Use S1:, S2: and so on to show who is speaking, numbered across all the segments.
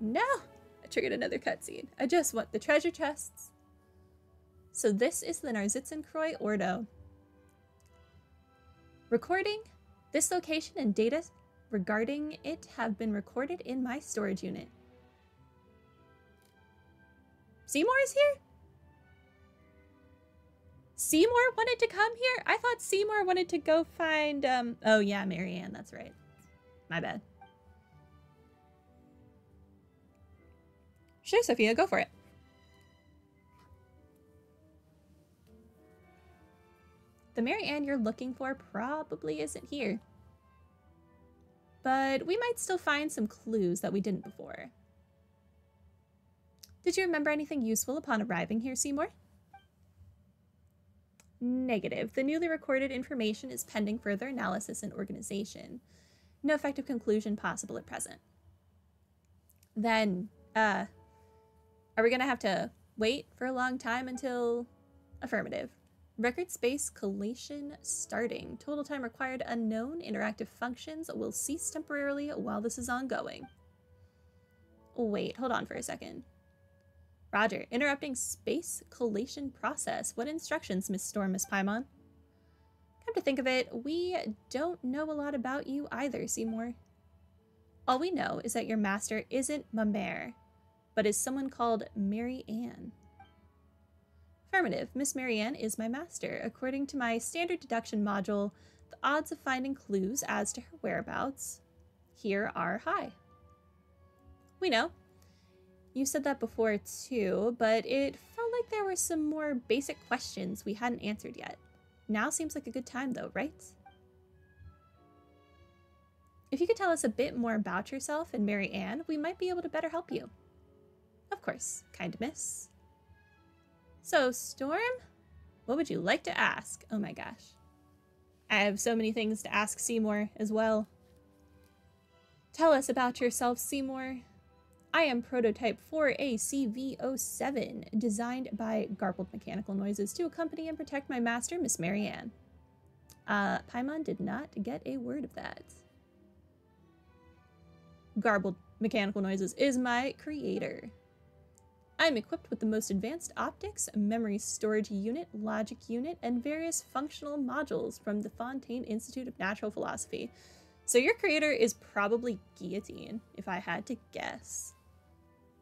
S1: No! I triggered another cutscene. I just want the treasure chests. So this is the Narzitzen-Croy Ordo. Recording. This location and data regarding it have been recorded in my storage unit. Seymour is here? Seymour wanted to come here? I thought Seymour wanted to go find, oh yeah, Marianne, that's right. My bad. Sure, Sophia, go for it. The Marianne you're looking for probably isn't here. But we might still find some clues that we didn't before. Did you remember anything useful upon arriving here, Seymour? Negative. The newly recorded information is pending further analysis and organization. No effective conclusion possible at present. Then, are we gonna have to wait for a long time until... Affirmative. Record space collation starting. Total time required unknown. Interactive functions will cease temporarily while this is ongoing. Wait, hold on for a second. Roger. Interrupting space collation process. What instructions, Miss Storm, Miss Paimon? Come to think of it, we don't know a lot about you either, Seymour. All we know is that your master isn't ma mère, but is someone called Mary Ann. Affirmative. Miss Mary Ann is my master. According to my standard deduction module, the odds of finding clues as to her whereabouts here are high. We know. You said that before too, but it felt like there were some more basic questions we hadn't answered yet. Now seems like a good time though, right? If you could tell us a bit more about yourself and Mary Ann, we might be able to better help you. Of course, kind miss. So, Storm, what would you like to ask? Oh my gosh. I have so many things to ask Seymour as well. Tell us about yourself, Seymour. I am prototype 4ACV07, designed by Garbled Mechanical Noises to accompany and protect my master, Miss Mary Ann. Paimon did not get a word of that. Garbled Mechanical Noises is my creator. I'm equipped with the most advanced optics, memory storage unit, logic unit, and various functional modules from the Fontaine Institute of Natural Philosophy. So your creator is probably Guillotine, if I had to guess.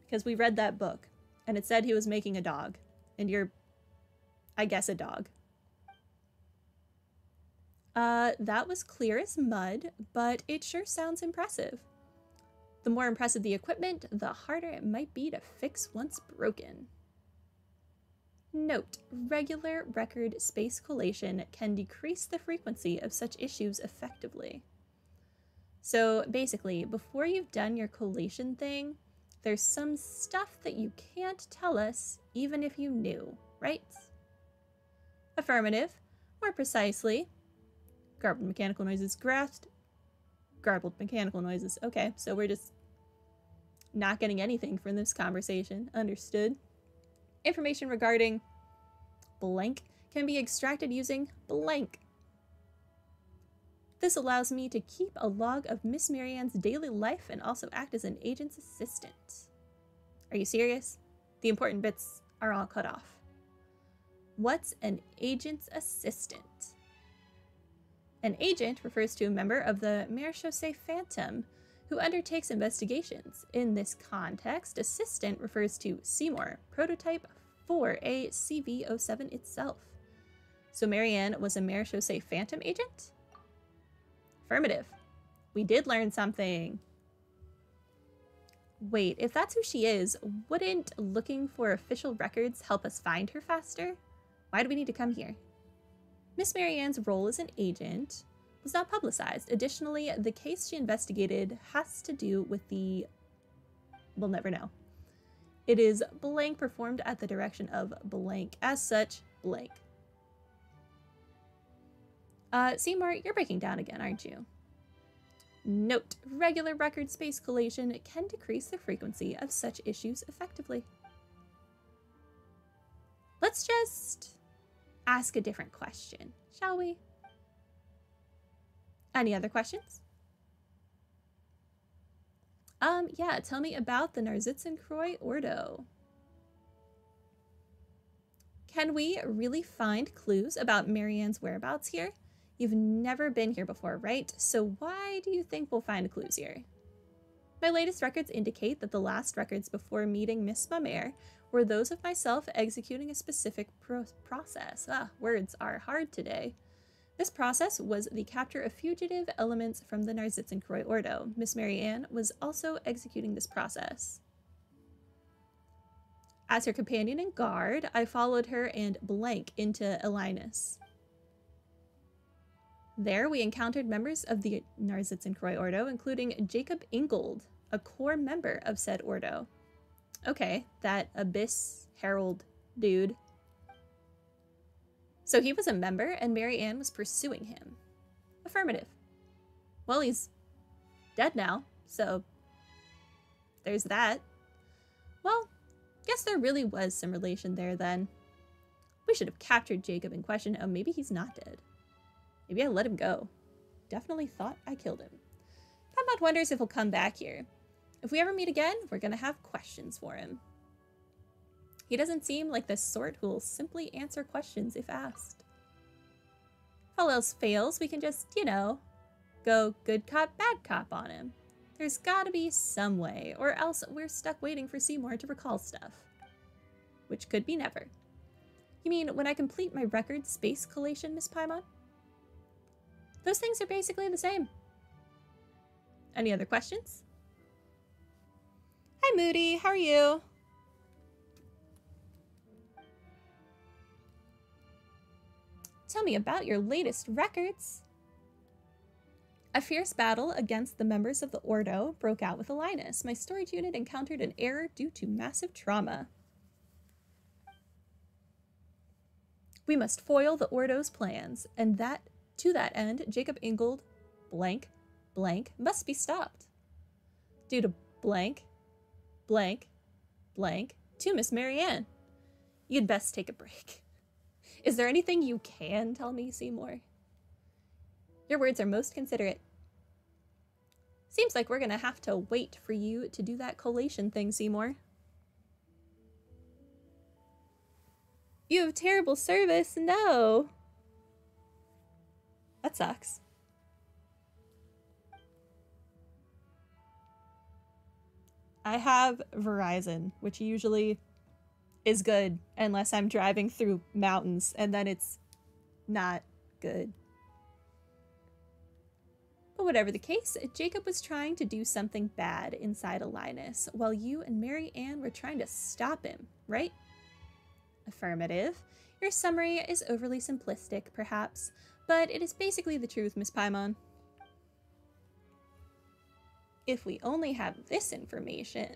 S1: Because we read that book, and it said he was making a dog. And you're, I guess, a dog. That was clear as mud, but it sure sounds impressive. The more impressive the equipment, the harder it might be to fix once broken. Note, regular record space collation can decrease the frequency of such issues effectively. So basically, before you've done your collation thing, there's some stuff that you can't tell us even if you knew, right? Affirmative. More precisely, Garbled Mechanical Noises grasped. Garbled Mechanical Noises. Okay, so we're just not getting anything from this conversation. Understood. Information regarding blank can be extracted using blank. This allows me to keep a log of Miss Marianne's daily life and also act as an agent's assistant. Are you serious? The important bits are all cut off. What's an agent's assistant? An agent refers to a member of the Marechaussee Phantom who undertakes investigations. In this context, assistant refers to Seymour, prototype 4ACV07 itself. So Marianne was a Marechaussee Phantom agent? Affirmative. We did learn something. Wait, if that's who she is, wouldn't looking for official records help us find her faster? Why do we need to come here? Miss Marianne's role as an agent was not publicized. Additionally, the case she investigated has to do with the... We'll never know. It is blank performed at the direction of blank. As such, blank. Seymour, you're breaking down again, aren't you? Note, regular record space collation can decrease the frequency of such issues effectively. Let's just ask a different question, shall we? Any other questions? Yeah, tell me about the Narzitzen-Croix Ordo. Can we really find clues about Marianne's whereabouts here? You've never been here before, right? So why do you think we'll find clues here? My latest records indicate that the last records before meeting Miss Mamere were those of myself executing a specific process. Words are hard today. This process was the capture of fugitive elements from the Narzitzen-Croix Ordo. Miss Marianne was also executing this process. As her companion and guard, I followed her and blank into Elinus. There, we encountered members of the Narzitzen-Croix Ordo, including Jacob Ingold, a core member of said Ordo. Okay, that Abyss Herald dude. So he was a member, and Marianne was pursuing him. Affirmative. Well, he's dead now, so there's that. Well, guess there really was some relation there then. We should have captured Jacob in question. Oh, maybe he's not dead. Maybe I let him go. Definitely thought I killed him. Paimon wonders if he'll come back here. If we ever meet again, we're gonna have questions for him. He doesn't seem like the sort who will simply answer questions if asked. If all else fails, we can just, you know, go good cop, bad cop on him. There's gotta be some way, or else we're stuck waiting for Seymour to recall stuff. Which could be never. You mean when I complete my record space collation, Miss Paimon? Those things are basically the same. Any other questions? Hi Moody, how are you? Tell me about your latest records. A fierce battle against the members of the Ordo broke out with Elinus. My storage unit encountered an error due to massive trauma. We must foil the Ordo's plans, and to that end, Jacob Ingold, blank, blank, must be stopped. Due to blank, blank, blank, to Miss Marianne. You'd best take a break. Is there anything you can tell me, Seymour? Your words are most considerate. Seems like we're gonna have to wait for you to do that collation thing, Seymour. You have terrible service, no. That sucks. I have Verizon, which usually is good unless I'm driving through mountains, and then it's not good. But whatever the case, Jacob was trying to do something bad inside Elinus, while you and Marianne were trying to stop him, right? Affirmative. Your summary is overly simplistic, perhaps, but it is basically the truth, Miss Paimon. If we only have this information...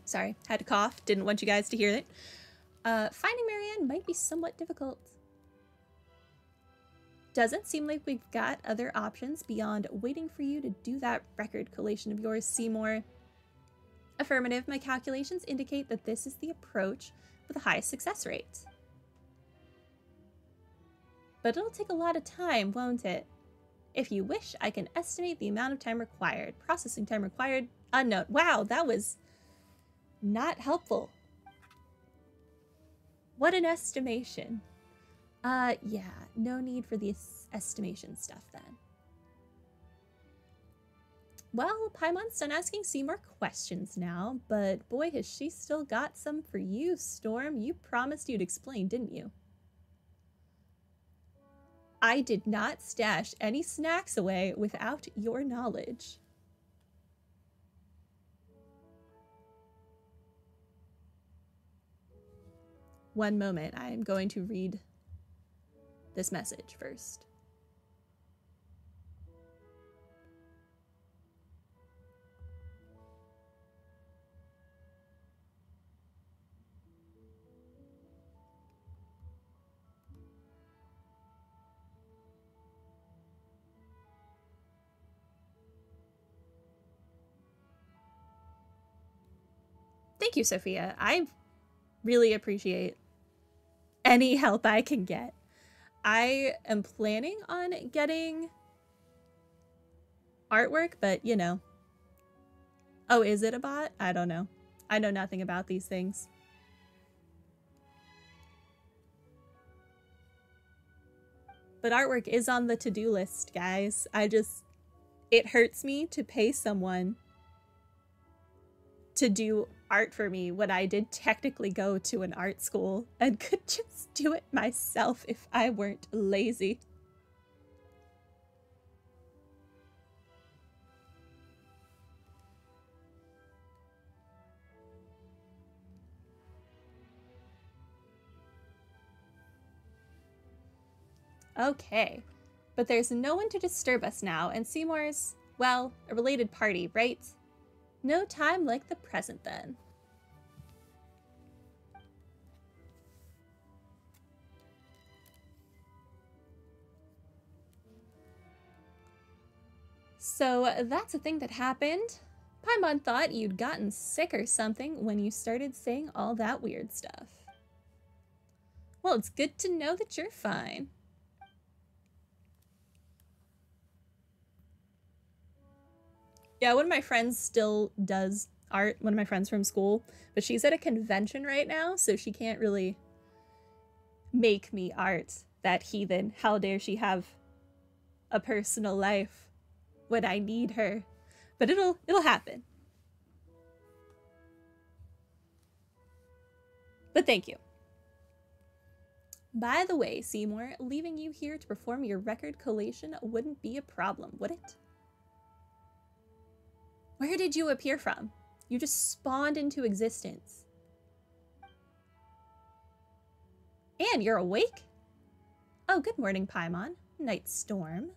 S1: Sorry, had to cough. Didn't want you guys to hear it. Finding Marianne might be somewhat difficult. Doesn't seem like we've got other options beyond waiting for you to do that record collation of yours, Seymour. Affirmative, my calculations indicate that this is the approach with the highest success rate. But it'll take a lot of time, won't it? If you wish, I can estimate the amount of time required. Processing time required, unknown. Wow, that was not helpful. What an estimation. Yeah, no need for this estimation stuff then. Well, Paimon's done asking Seymour questions now, but boy, has she still got some for you, Storm. You promised you'd explain, didn't you? I did not stash any snacks away without your knowledge. One moment, I am going to read this message first. Thank you, Sophia. I really appreciate any help I can get. I am planning on getting artwork, but you know. Oh, is it a bot? I don't know. I know nothing about these things. But artwork is on the to-do list, guys. It hurts me to pay someone to do art for me when I did technically go to an art school and could just do it myself if I weren't lazy. Okay, but there's no one to disturb us now, and Seymour's, well, a related party, right? No time like the present, then. So that's a thing that happened. Paimon thought you'd gotten sick or something when you started saying all that weird stuff. Well, it's good to know that you're fine. Yeah, one of my friends still does art, one of my friends from school, but she's at a convention right now, so she can't really make me art. That heathen. How dare she have a personal life when I need her. But it'll happen. But thank you. By the way, Seymour, leaving you here to perform your record collation wouldn't be a problem, would it? Where did you appear from? You just spawned into existence. And you're awake? Oh, good morning, Paimon. Night Storm.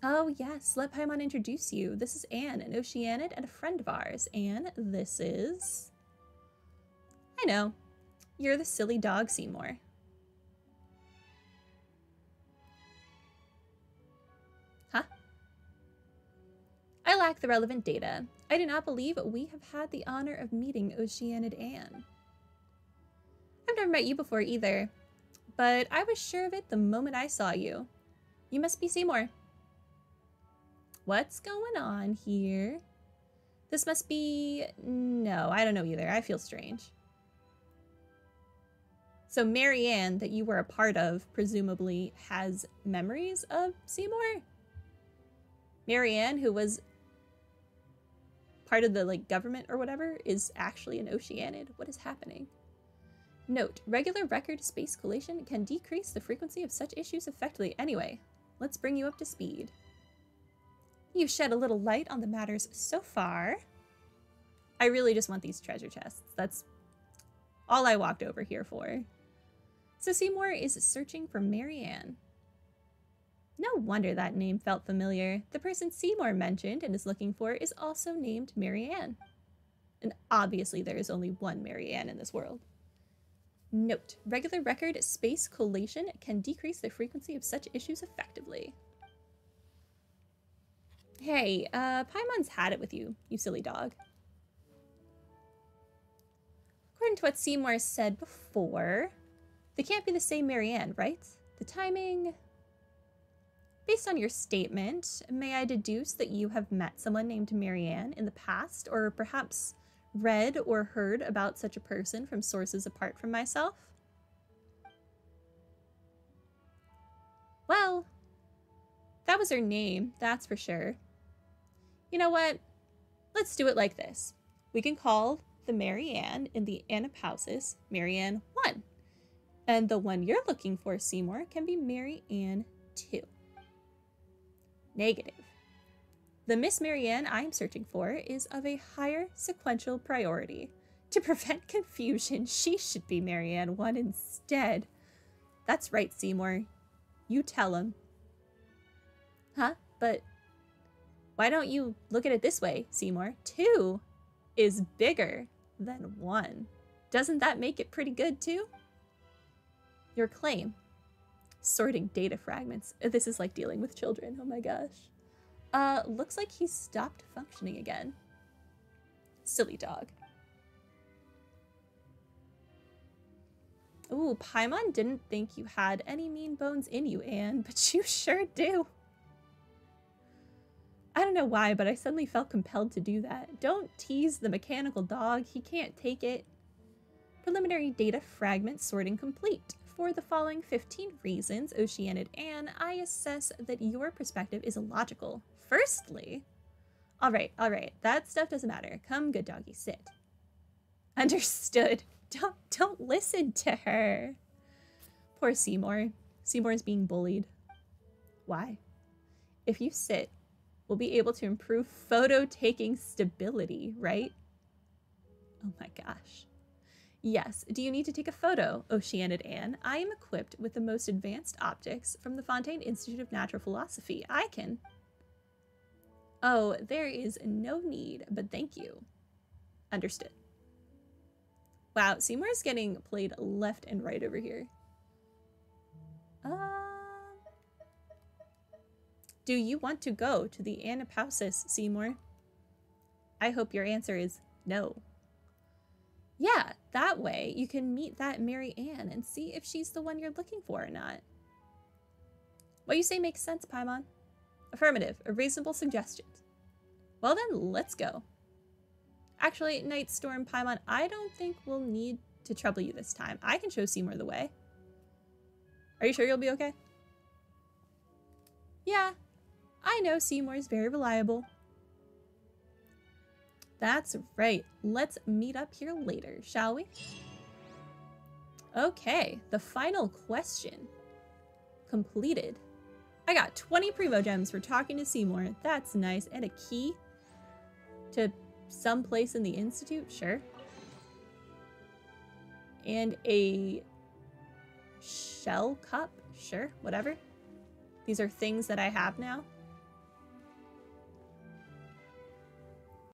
S1: Oh, yes, let Paimon introduce you. This is Anne, an Oceanid and a friend of ours. Anne, this is... I know. You're the silly dog, Seymour. Huh? I lack the relevant data. I do not believe we have had the honor of meeting Oceanid Anne. I've never met you before either, but I was sure of it the moment I saw you. You must be Seymour. What's going on here? This must be... No, I don't know either. I feel strange. So Marianne, that you were a part of, presumably has memories of Seymour? Marianne, who was part of the government or whatever, is actually an Oceanid. What is happening? Note, regular record space collation can decrease the frequency of such issues effectively. Anyway, let's bring you up to speed. You've shed a little light on the matters so far. I really just want these treasure chests. That's all I walked over here for. So Seymour is searching for Marianne. No wonder that name felt familiar. The person Seymour mentioned and is looking for is also named Marianne. And obviously there is only one Marianne in this world. Note, regular record space collation can decrease the frequency of such issues effectively. Hey, Paimon's had it with you, you silly dog. According to what Seymour said before, they can't be the same Marianne, right? The timing... Based on your statement, may I deduce that you have met someone named Marianne in the past, or perhaps read or heard about such a person from sources apart from myself? Well, that was her name, that's for sure. You know what? Let's do it like this. We can call the Marianne in the Anapausis Marianne 1. And the one you're looking for, Seymour, can be Marianne 2. Negative. The Miss Marianne I'm searching for is of a higher sequential priority. To prevent confusion, she should be Marianne 1 instead. That's right, Seymour. You tell him. Huh? But why don't you look at it this way, Seymour? 2 is bigger than 1. Doesn't that make it pretty good, too? Your claim. Sorting data fragments. This is like dealing with children. Oh my gosh. Looks like he stopped functioning again. Silly dog. Ooh, Paimon didn't think you had any mean bones in you, Anne, but you sure do. I don't know why, but I suddenly felt compelled to do that. Don't tease the mechanical dog. He can't take it. Preliminary data fragment sorting complete. For the following 15 reasons, Oceanid Anne, I assess that your perspective is illogical. Firstly, all right, that stuff doesn't matter. Come, good doggy, sit. Understood. Don't listen to her. Poor Seymour. Seymour's being bullied. Why? If you sit, we'll be able to improve photo-taking stability, right? Oh my gosh. Yes, do you need to take a photo, Oceanid Anne? I am equipped with the most advanced optics from the Fontaine Institute of Natural Philosophy. I can... Oh, there is no need, but thank you. Understood. Wow, Seymour's getting played left and right over here. Do you want to go to the Anapausis, Seymour? I hope your answer is no. Yeah, that way you can meet that Mary Ann and see if she's the one you're looking for or not. What you say makes sense, Paimon. Affirmative, a reasonable suggestion. Well then, let's go. Actually, Night Storm Paimon, I don't think we'll need to trouble you this time. I can show Seymour the way. Are you sure you'll be okay? Yeah, I know Seymour's very reliable. That's right. Let's meet up here later, shall we? Okay, the final question. Completed. I got 20 primogems for talking to Seymour. That's nice. And a key to some place in the Institute, sure. And a shell cup, sure, whatever. These are things that I have now.